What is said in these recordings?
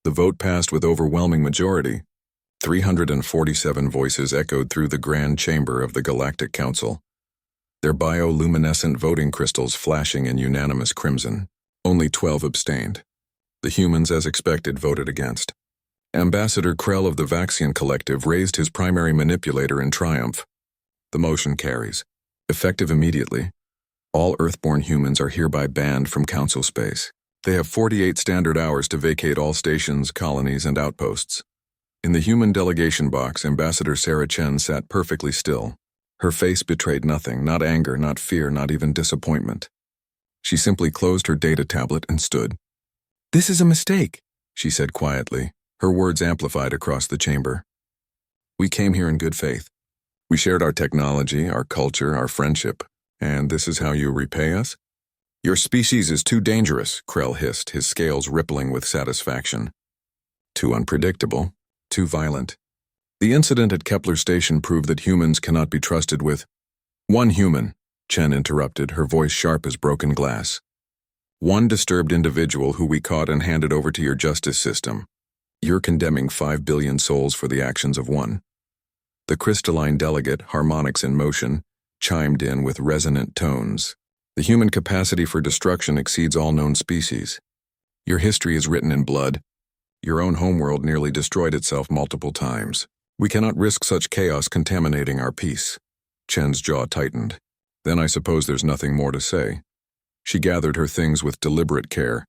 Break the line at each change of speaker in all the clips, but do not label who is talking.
The vote passed with overwhelming majority. 347 voices echoed through the grand chamber of the Galactic Council, their bioluminescent voting crystals flashing in unanimous crimson. Only 12 abstained. The humans, as expected, voted against. Ambassador Krell of the Vaxian Collective raised his primary manipulator in triumph. The motion carries. Effective immediately, all Earthborn humans are hereby banned from Council space. They have 48 standard hours to vacate all stations, colonies, and outposts. In the human delegation box, Ambassador Sarah Chen sat perfectly still. Her face betrayed nothing, not anger, not fear, not even disappointment. She simply closed her data tablet and stood. "This is a mistake," she said quietly, her words amplified across the chamber. "We came here in good faith. We shared our technology, our culture, our friendship, and this is how you repay us?" "Your species is too dangerous," Krell hissed, his scales rippling with satisfaction. "Too unpredictable, too violent." The incident at Kepler Station proved that humans cannot be trusted with. "One human," Chen interrupted, her voice sharp as broken glass. "One disturbed individual who we caught and handed over to your justice system. You're condemning 5 billion souls for the actions of one." The crystalline delegate, harmonics in motion, chimed in with resonant tones. "The human capacity for destruction exceeds all known species. Your history is written in blood. Your own homeworld nearly destroyed itself multiple times. We cannot risk such chaos contaminating our peace." Chen's jaw tightened. "Then I suppose there's nothing more to say." She gathered her things with deliberate care.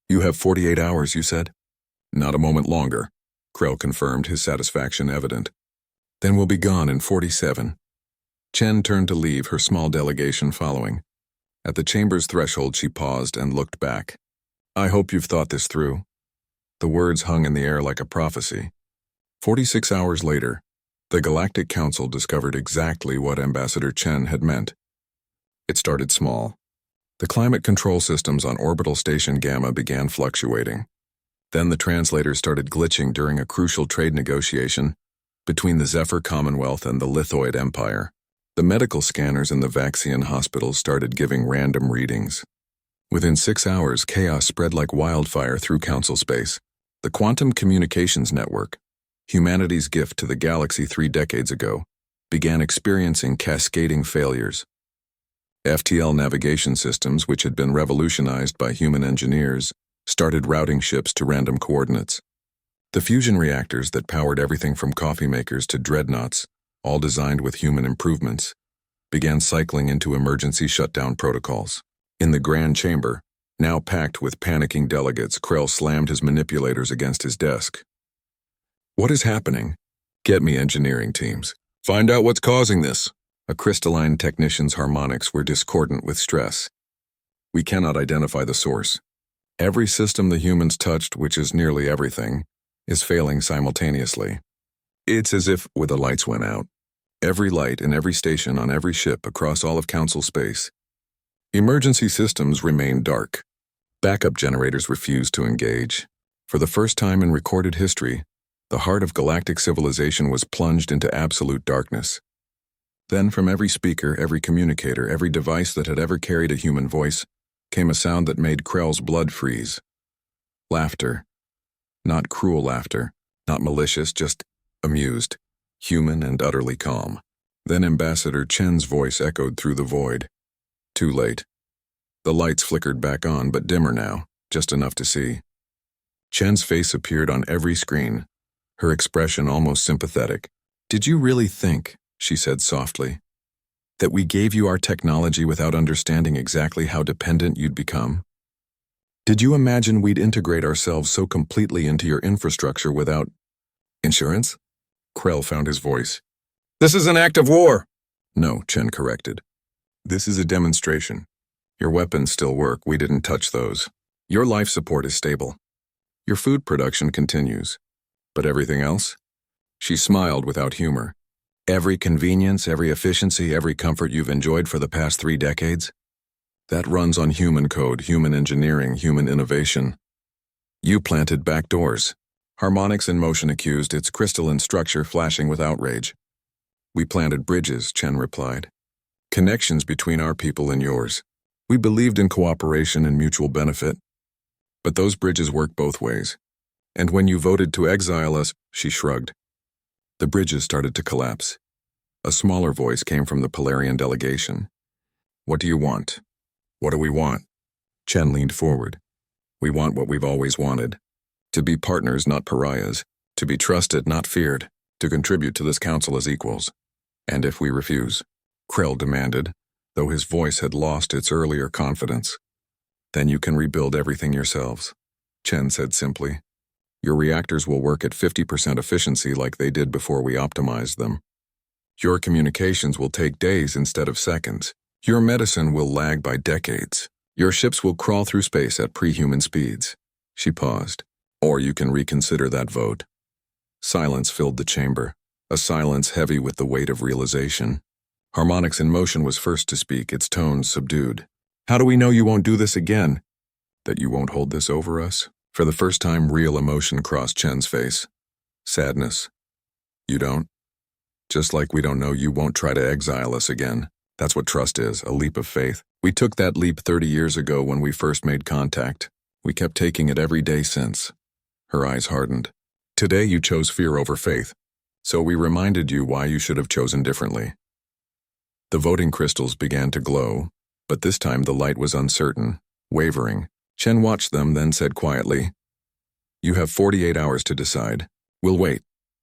"You have 48 hours, you said?" "Not a moment longer," Krell confirmed, his satisfaction evident. "Then we'll be gone in 47. Chen turned to leave, her small delegation following. At the chamber's threshold she paused and looked back. "I hope you've thought this through." The words hung in the air like a prophecy. 46 hours later, the Galactic Council discovered exactly what Ambassador Chen had meant. It started small. The climate control systems on Orbital Station Gamma began fluctuating. Then the translators started glitching during a crucial trade negotiation between the Zephyr Commonwealth and the Lithoid Empire. The medical scanners in the Vaxian hospitals started giving random readings. Within 6 hours, chaos spread like wildfire through Council space. The Quantum Communications Network, humanity's gift to the galaxy 3 decades ago, began experiencing cascading failures. FTL navigation systems, which had been revolutionized by human engineers, started routing ships to random coordinates. The fusion reactors that powered everything from coffee makers to dreadnoughts, all designed with human improvements, began cycling into emergency shutdown protocols. In the Grand Chamber, now packed with panicking delegates, Krell slammed his manipulators against his desk. "What is happening? Get me engineering teams. Find out what's causing this." A crystalline technician's harmonics were discordant with stress. "We cannot identify the source. Every system the humans touched, which is nearly everything, is failing simultaneously. It's as if the lights went out. Every light in every station on every ship across all of Council space. Emergency systems remain dark. Backup generators refuse to engage. For the first time in recorded history, the heart of galactic civilization was plunged into absolute darkness. Then from every speaker, every communicator, every device that had ever carried a human voice, came a sound that made Krell's blood freeze. Laughter. Not cruel laughter, not malicious, just amused, human and utterly calm. Then Ambassador Chen's voice echoed through the void. Too late. The lights flickered back on, but dimmer now, just enough to see. Chen's face appeared on every screen, her expression almost sympathetic. "Did you really think," she said softly, "that we gave you our technology without understanding exactly how dependent you'd become? Did you imagine we'd integrate ourselves so completely into your infrastructure without insurance?" Krell found his voice. "This is an act of war." "No," Chen corrected. "This is a demonstration. Your weapons still work, we didn't touch those. Your life support is stable. Your food production continues. But everything else?" She smiled without humor. "Every convenience, every efficiency, every comfort you've enjoyed for the past 3 decades? That runs on human code, human engineering, human innovation. You planted back doors." Harmonics in motion accused, its crystalline structure flashing with outrage. "We planted bridges," Chen replied. "Connections between our people and yours. We believed in cooperation and mutual benefit. But those bridges work both ways. And when you voted to exile us, she shrugged. The bridges started to collapse. A smaller voice came from the Polarian delegation. What do you want? What do we want? Chen leaned forward. We want what we've always wanted. To be partners, not pariahs. To be trusted, not feared. To contribute to this council as equals. And if we refuse? Krell demanded, though his voice had lost its earlier confidence. Then you can rebuild everything yourselves, Chen said simply. Your reactors will work at 50% efficiency like they did before we optimized them. Your communications will take days instead of seconds. Your medicine will lag by decades. Your ships will crawl through space at pre-human speeds. She paused. Or you can reconsider that vote. Silence filled the chamber, a silence heavy with the weight of realization. Harmonix in Motion was first to speak, its tones subdued. How do we know you won't do this again? That you won't hold this over us? For the first time, real emotion crossed Chen's face. Sadness. You don't? Just like we don't know you won't try to exile us again. That's what trust is, a leap of faith. We took that leap 30 years ago when we first made contact. We kept taking it every day since. Her eyes hardened. Today you chose fear over faith. So we reminded you why you should have chosen differently. The voting crystals began to glow, but this time the light was uncertain, wavering. Chen watched them, then said quietly, You have 48 hours to decide. We'll wait.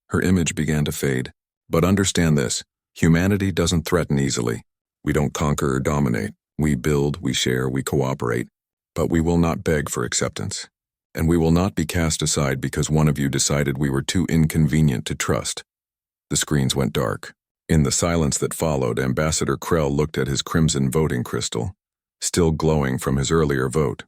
Her image began to fade. But understand this, humanity doesn't threaten easily. We don't conquer or dominate. We build, we share, we cooperate. But we will not beg for acceptance. And we will not be cast aside because one of you decided we were too inconvenient to trust. The screens went dark. In the silence that followed, Ambassador Krell looked at his crimson voting crystal, still glowing from his earlier vote.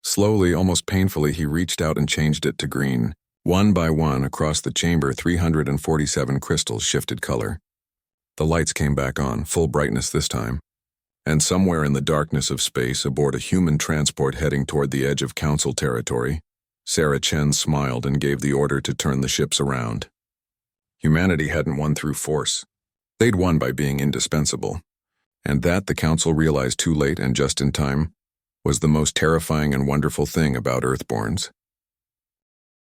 Slowly, almost painfully, he reached out and changed it to green. One by one, across the chamber, 347 crystals shifted color. The lights came back on, full brightness this time. And somewhere in the darkness of space, aboard a human transport heading toward the edge of Council territory, Sarah Chen smiled and gave the order to turn the ships around. Humanity hadn't won through force. They'd won by being indispensable. And that, the Council realized too late and just in time, was the most terrifying and wonderful thing about Earthborns.